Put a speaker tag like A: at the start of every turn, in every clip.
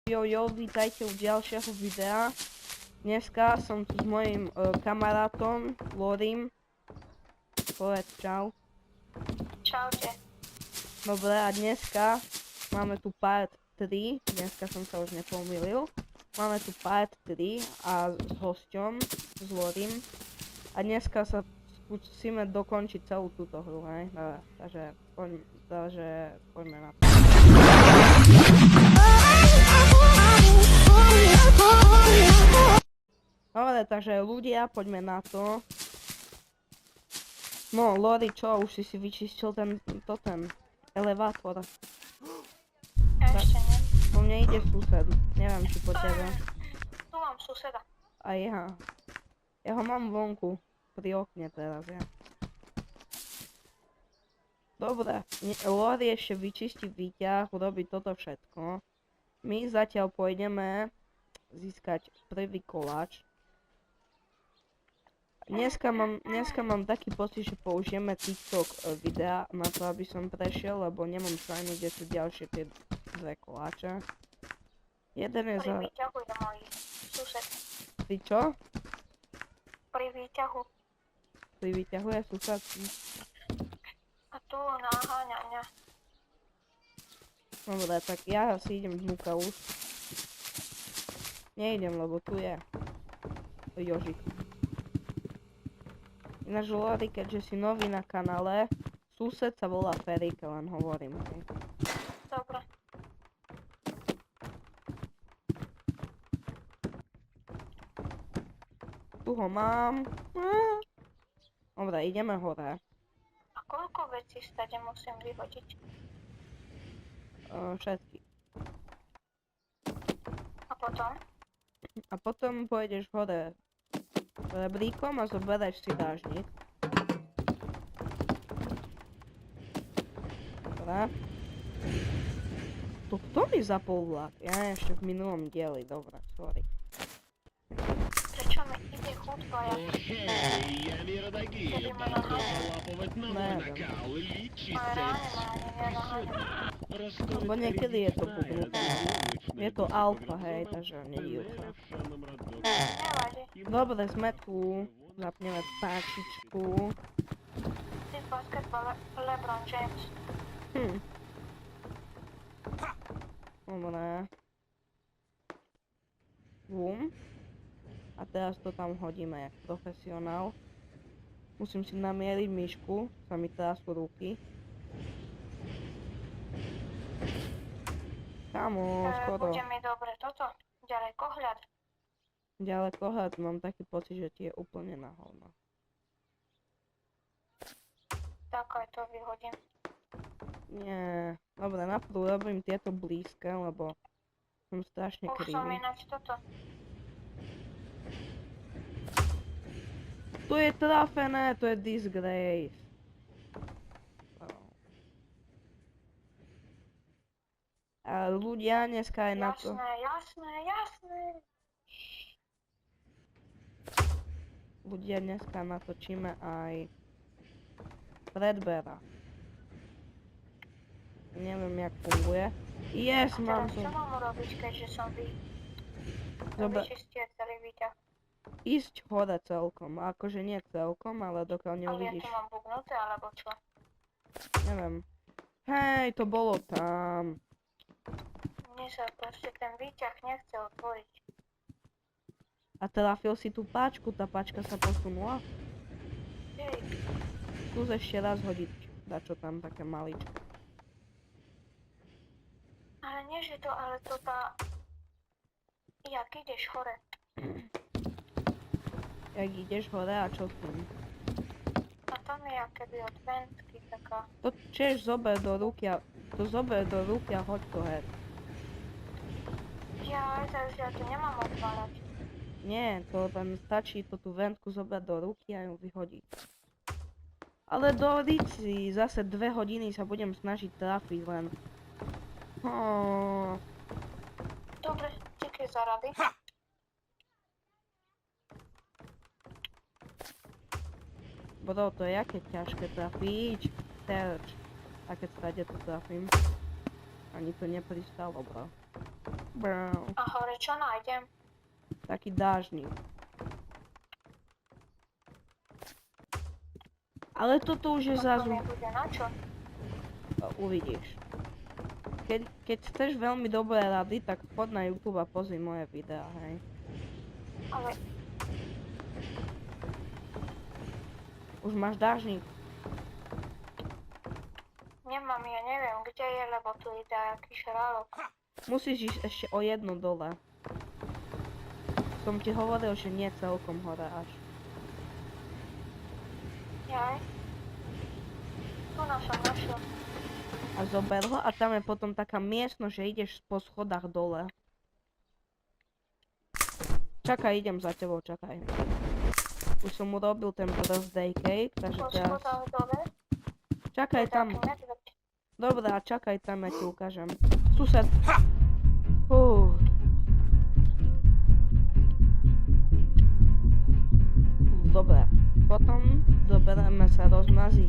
A: Jo, vítajte u ďalšieho videa. Dneska som tu s mojím kamarátom, Lorim. Povedz čau.
B: Čaute.
A: Dobre, a dneska máme tu part 3. Dneska som sa už nepomýlil. Máme tu part 3 a s hosťom, s Lorim. A dneska sa skúsime dokončiť celú túto hru, hej? Takže poďme na to. Dobre, takže ľudia, poďme na to. No, Lori, čo? Už si vyčistil ten elevátor.
B: Ešte nie.
A: Po mne ide sused. Neviem, či po tebe.
B: Tu mám suseda.
A: A ja. Ja ho mám vonku. Pri okne teraz, ja. Dobre, Lori ešte vyčistí výťah, urobí toto všetko. My zatiaľ pôjdeme získať prvý koláč. Dneska mám taký pocit, že použijeme TikTok videa na to, aby som prešiel, lebo nemám sajmy, kde sú ďalšie tie dve koláče. Jeden je za...
B: Pri výťahu je môj sused.
A: Ty čo?
B: Pri výťahu.
A: Pri výťahu je sused.
B: A tu naháňa mňa.
A: Dobre, tak ja si idem vnúka už. Nejdem, lebo tu je Jožik. Ináč Lori, keďže si nový na kanále, sused sa volá Ferik, len hovorím. Hej.
B: Dobre.
A: Tu ho mám. Dobre, ideme hore.
B: A koľko vecí stade musím vyhodiť?
A: Všetky.
B: A potom?
A: A potom pôjdeš hore rebríkom a zoberieš si dážnik. Dobre. To kto mi zapol vlak? Ja ešte v minulom dieli, dobre, sorry.
B: Prečo mi ide hudba, ja? Kedy ma naháňa?
A: Neviem.
B: Ale ráne ma ani nenaháňa.
A: Lebo niekedy je to bugnuté. Je to alfa, hej, takže nediv sa.
B: Nevadí.
A: Dobre, sme tu. Zapneme páčičku.
B: Ty basketbal LeBron James.
A: Dobre. Bum. A teraz to tam hodíme jak profesionál. Musím si namieriť myšku, sa mi trású ruky. Kamo, skoro.
B: Bude mi dobre toto. Ďalej kohľad.
A: Ďaleko hľad, mám taký pocit, že ti je úplne na hovno.
B: Tak aj to vyhodím.
A: Nie. Dobre, najprv robím tieto blízke, lebo som strašne
B: Už som
A: krivý.
B: ináč toto.
A: To je trafené, to je disgrace. A ľudia dneska aj na to...
B: Jasné.
A: Ľudia dneska natočíme aj Fredbeara. Neviem, jak funguje. Yes,
B: A
A: mám
B: teraz
A: to.
B: čo mám urobiť, keďže som vyčistil celý výťah?
A: Ísť hore celkom. Akože nie celkom, ale dokiaľ
B: Ale ja
A: neuvidíš.
B: tu mám bugnuté, alebo čo?
A: Neviem. Hej, to bolo tam.
B: Mne sa proste ten výťah nechce otvoriť.
A: A trafil si tú páčku, tá páčka sa posunula.
B: Jej,
A: Skús ešte raz hodiť dačo tam také maličké.
B: ale nie, že to, ale to tá... Jak ideš hore?
A: Jak ideš hore a čo s tým?
B: A tam je akéby od ventky taká...
A: To tiež zober do ruky a... To zober do ruky a hoď to her.
B: Ja to nemám odváľať.
A: Nie, to tam stačí to tú ventku zobrať do ruky a ju vyhodiť. Ale do rici, zase 2 hodiny sa budem snažiť trafiť len.
B: Dobre, díky za rady.
A: Bro, to je jaké ťažké trafiť. Terč. A keď stade to trafím. Ani to nepristalo, bro. Brr,
B: A hore čo nájdem?
A: taký dážnik. Ale toto už je
B: To
A: zrazu...
B: mi bude na čo?
A: Uvidíš. Keď chceš veľmi dobré rady, tak chod na YouTube a pozri moje videá, hej.
B: Ale
A: Už máš dážnik.
B: nemám, ja neviem kde je, lebo tu ide aký šrálok.
A: Musíš ísť ešte o jedno dole. Som ti hovoril, že nie celkom hore až.
B: Jaj. Tu som našiel.
A: A zober ho a tam je potom taká miestnosť, že ideš po schodách dole. Čakaj, idem za tebou, čakaj. Už som urobil ten birthday cake, takže
B: Po
A: teraz...
B: schodách dole.
A: Čakaj
B: Je
A: tam.
B: taký medveď.
A: Dobre, a čakaj tam, ja ti ukážem. Sused. Dobre. Potom zoberieme sa rozmazí.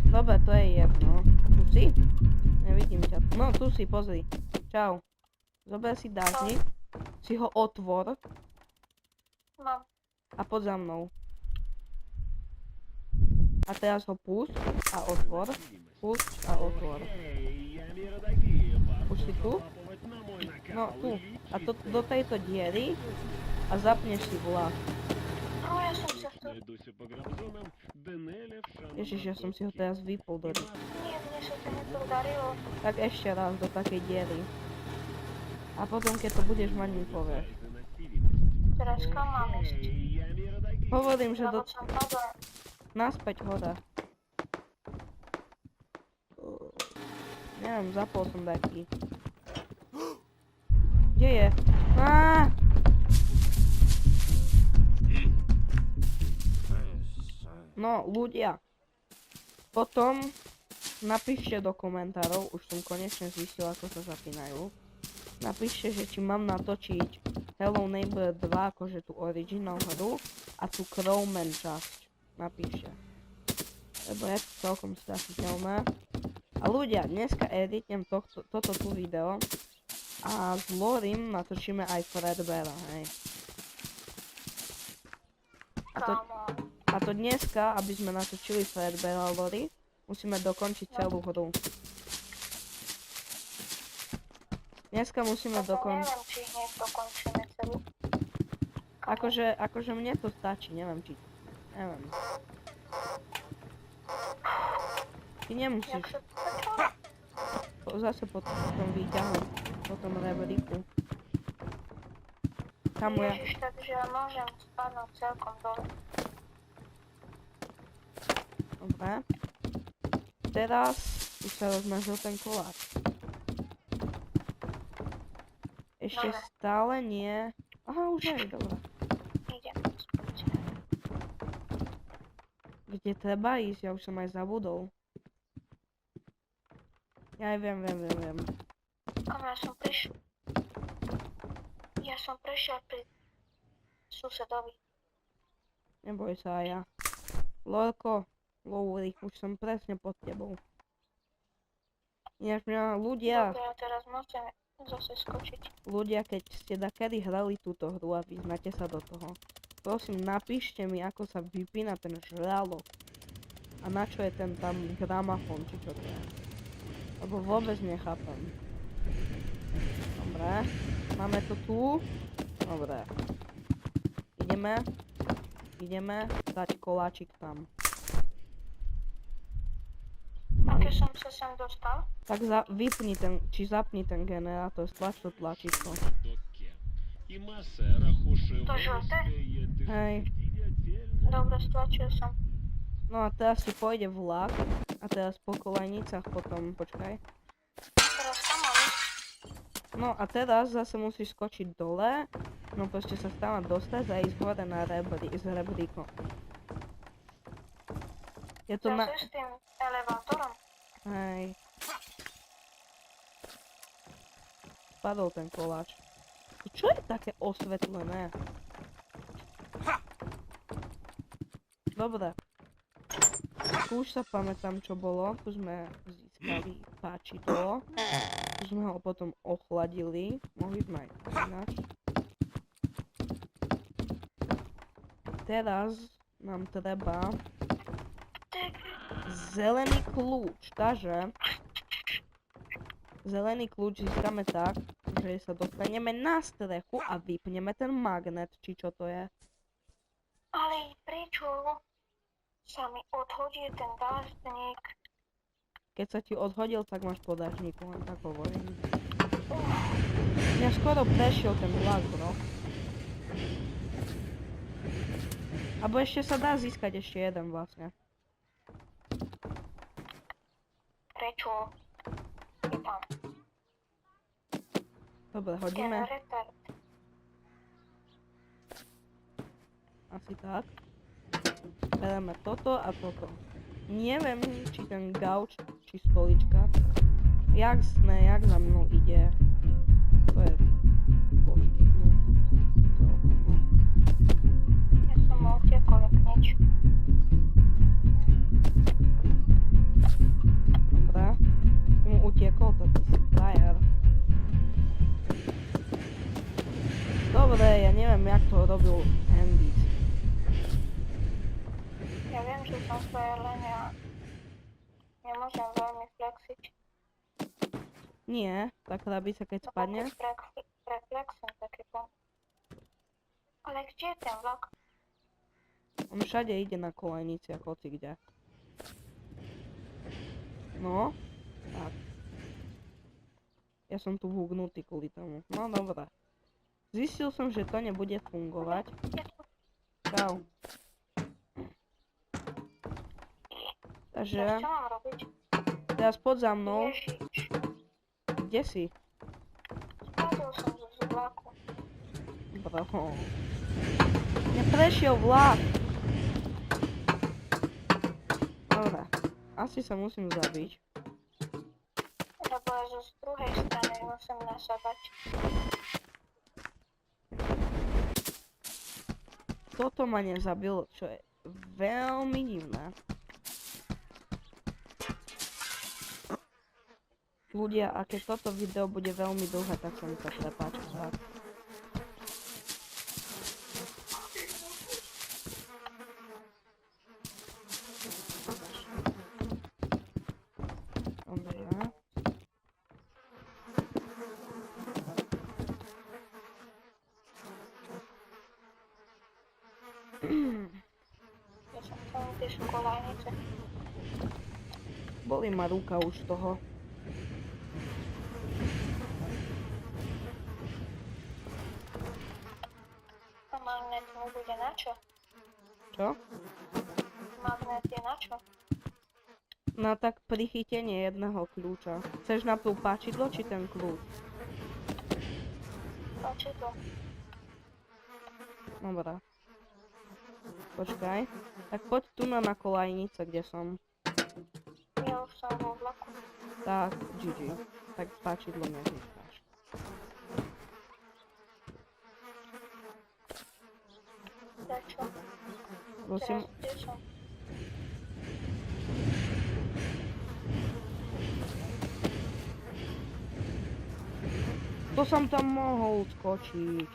A: Dobre, to je jedno. Tu si? Nevidím ťa. No, tu si, pozri. Čau. Zober si dážnik. Si ho otvor
B: Mám.
A: a poď za mnou. A teraz ho pusť a otvor. Pusť a otvor. Už si tu? No, tu. A to do tejto diery a zapneš si vlak.
B: No ja som sa tu.
A: Ježiš, ja som si ho teraz vypol do...
B: Nie, mne sa to nepodarilo.
A: Tak ešte raz do takej diery. A potom, keď to budeš mať, mi povieš.
B: Teraz kam mám ísť?
A: Hovorím, že
B: Lebo
A: do...
B: som padol.
A: Naspäť hore. Neviem, zapol som taký. Kde je? Aaaa! No, ľudia. Potom napíšte do komentárov, už som konečne zistil, ako sa zapínajú. Napíšte, že či mám natočiť Hello Neighbor 2, akože tú original hru, a tú Crowman časť. Napíšte. Lebo je to celkom strašiteľné. A ľudia, dneska editnem toto tu video a s Lorim natočíme aj Fredbeara, hej. A to dneska, aby sme natočili Fredbeara Lori, musíme dokončiť celú hru. Dneska musíme dokončiť.
B: Neviem, či hneď dokončíme celú.
A: Akože mne to stačí, neviem či... Neviem. Ty nemusíš.
B: Jak sa to začalo?
A: Zase po tom výťahu, po tom rebríku. Kamu ja...
B: Ježiš, takže ja môžem spadnúť celkom dole.
A: Dobre. Teraz už sa rozmazil ten koláč. Ešte
B: Dobre.
A: stále nie. Aha, už aj, dobre.
B: Idem.
A: Kde treba ísť? Ja už som aj zabudol. Ja aj viem.
B: Kam ja som prišiel? Ja som prešiel pri susedovi.
A: Neboj sa aj ja. Lorko, Lowry, už som presne pod tebou. Ináč mňa ľudia,
B: Dobre, ja teraz môžem zase skočiť.
A: ľudia, keď ste dakedy hrali túto hru a vyznáte sa do toho, prosím, napíšte mi, ako sa vypína ten žralok. A na čo je ten tam gramafón, či čo to je. Lebo vôbec nechápem. Dobre, máme to tu. Dobre. Ideme dať koláčik tam.
B: A keď som sa sem dostal?
A: Tak vypni ten, či zapni ten generátor, stlač to tlačítko.
B: To žlté?
A: Hej.
B: Dobre, stlačil som.
A: No a teraz si pôjde vlak. A teraz po kolejnicách potom, počkaj.
B: Teraz tam mám ísť.
A: No a teraz zase musíš skočiť dole. No proste sa stále dostať a ísť hore na rebríkom. Je to na...
B: Zase s tým elevátorom.
A: Hej. Spadol ten koláč. Čo je také osvetlené? Dobre. Tu už sa pamätám, čo bolo. Tu sme získali páčidlo. Sme ho potom ochladili. Mohli sme aj ináč. Teraz nám treba zelený kľúč, takže zelený kľúč získame tak, že sa dostaneme na strechu a vypneme ten magnet, či čo to je.
B: Ale prečo sa mi odhodí ten dáždnik?
A: Keď sa ti odhodil, tak máš po dážniku, len tak hovorím. Mňa skoro prešiel ten vlak, bro. Abo ešte sa dá získať ešte jeden vlastne.
B: Prečo? Je tam.
A: Dobre, hodíme.
B: Generator.
A: Asi tak. Bereme toto a toto. Neviem, či ten gauč, či stolička. Jak za mnou ide. To je poštihnú.
B: Ja som utiekol jak nič.
A: Dobre. Mu utiekol, to je frajer. Dobre, ja neviem, jak to robil Andy.
B: Ja viem, že som svoje len ja nemôžem veľmi flexiť.
A: Nie, tá krabica keď
B: No
A: spadne.
B: preflexujem taký pom. Ale kde je ten vlak?
A: On všade ide na kolejnici ako hoci kde. No, tak. Ja som tu vúgnutý kvôli tomu. No dobré. Zistil som, že to nebude fungovať. Čau. Takže,
B: Čo mám robiť?
A: teraz poď za mnou.
B: Ježiš.
A: Kde si?
B: Spadol som z vlaku.
A: Bro. Mňa prešiel vlak. Dobre. Asi sa musím zabiť.
B: Lebo ja zo z druhej strany musím nasadať.
A: Toto ma nezabilo, čo je veľmi divné. Ľudia, a keď toto video bude veľmi dlhé, tak sa mi to prepáči. Dobre.
B: Ja som tam tie školajnice.
A: Bolí ma ruka už z toho.
B: A magnet mu bude na čo?
A: Čo?
B: Magnet je na čo?
A: No tak pri chytenie jedného kľúča. Chceš najprv páčidlo, či ten kľúč?
B: Páčidlo.
A: Dobre. Počkaj. Tak poď tu na kolajnice, kde som.
B: Ja už som vo vlaku.
A: Tak, GG. Tak páčidlo nezískáš.
B: Prečo?
A: Musím...
B: Teraz kde som?
A: To som tam mohol skočiť.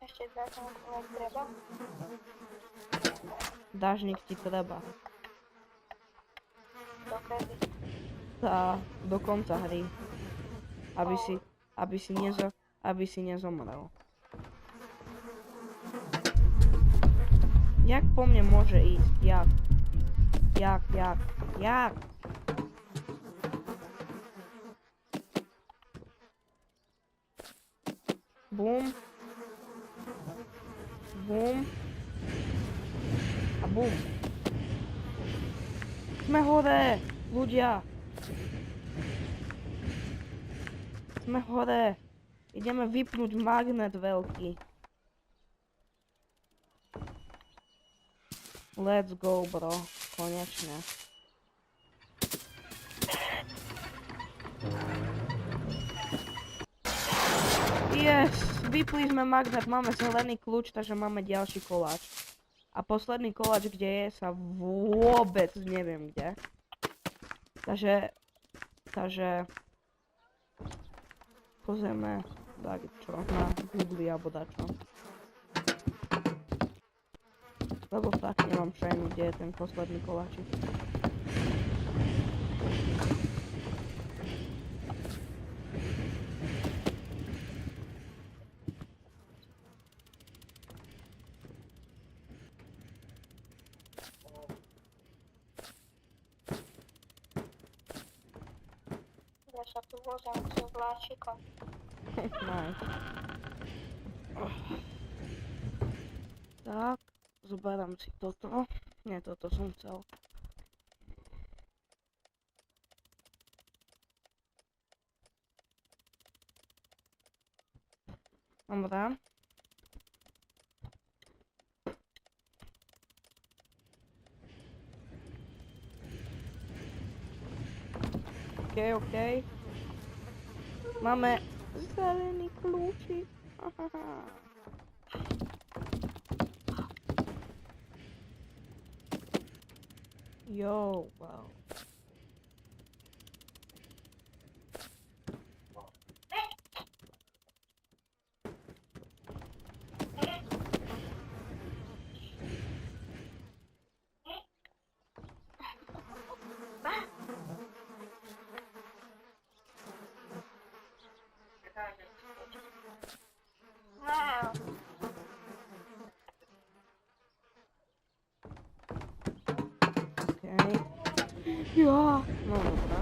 B: Ešte dážnik mi treba?
A: Dážnik ti treba.
B: Dokedy?
A: Do konca hry. Aby si nezomrel. Jak po mne môže ísť? Jak? Bum. Bum. A bum. Sme hore, ľudia. Sme hore. Ideme vypnúť magnet veľký. Let's go, bro. Konečne. Yes, vypli sme magnet, máme zelený kľúč, takže máme ďalší koláč. A posledný koláč, kde je, sa vôbec neviem kde. Takže pozrieme čo na Google alebo dačo. Lebo fakt nemám šajnu, kde je ten posledný koláčik.
B: Ja sa tu vozím s vláčikom.
A: Nice. Tak, zoberám si toto. Nie, toto som chcel. Dobre. OK. Máme zelený kľúčik. Jo, wow. Okej. Ja. No dobra.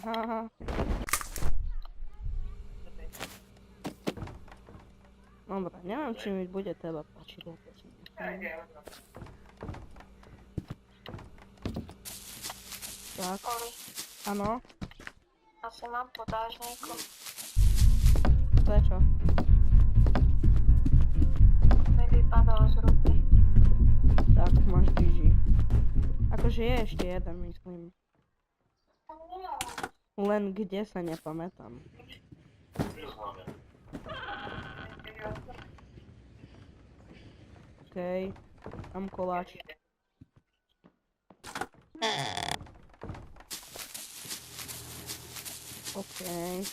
A: Haha. Dobra, neviem, či mi bude treba páčiť vôbec. Tak,
B: Oli,
A: áno.
B: asi mám podážníku.
A: Prečo?
B: Mi vypadol z ruky.
A: Tak, máš DG. Akože je ešte jeden, myslím. Len kde sa nepamätám. Okej, mám koláč. Okej.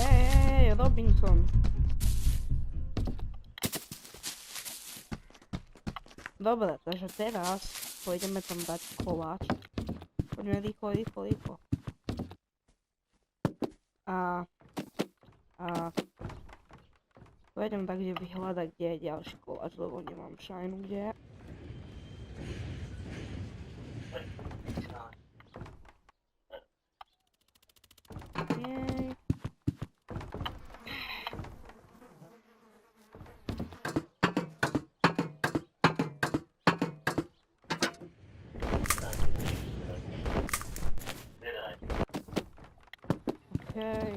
A: Ej, Robinson. Dobre, takže teraz pôjdeme tam dať koláč. Poďme rýchlo. A pôjdem tak, kde vyhľadať, kde je ďalší koláč, lebo nemám šajnu, kde je. Jej. Okej.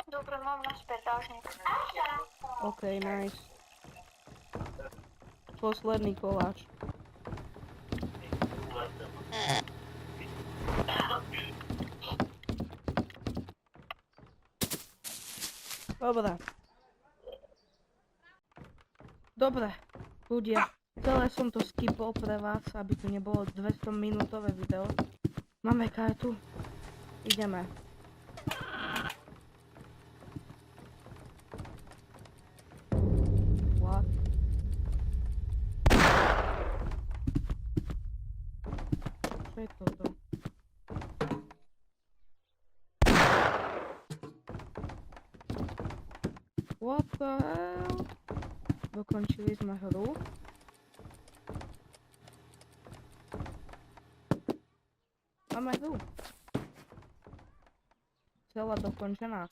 B: Dobre, mám naspäť dážnik.
A: Okej, nice. Posledný koláč. Dobre, ľudia, celé som to skipol pre vás, aby to nebolo 200 minútové video. Máme kartu. Ideme. What? Čo je toto? What the hell? Dokončili sme hru. Máme hru. Celá dokončená.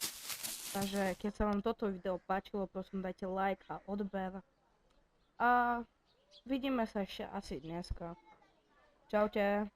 A: Takže keď sa vám toto video páčilo, prosím dajte like a odber. A vidíme sa ešte asi dneska. Čaute.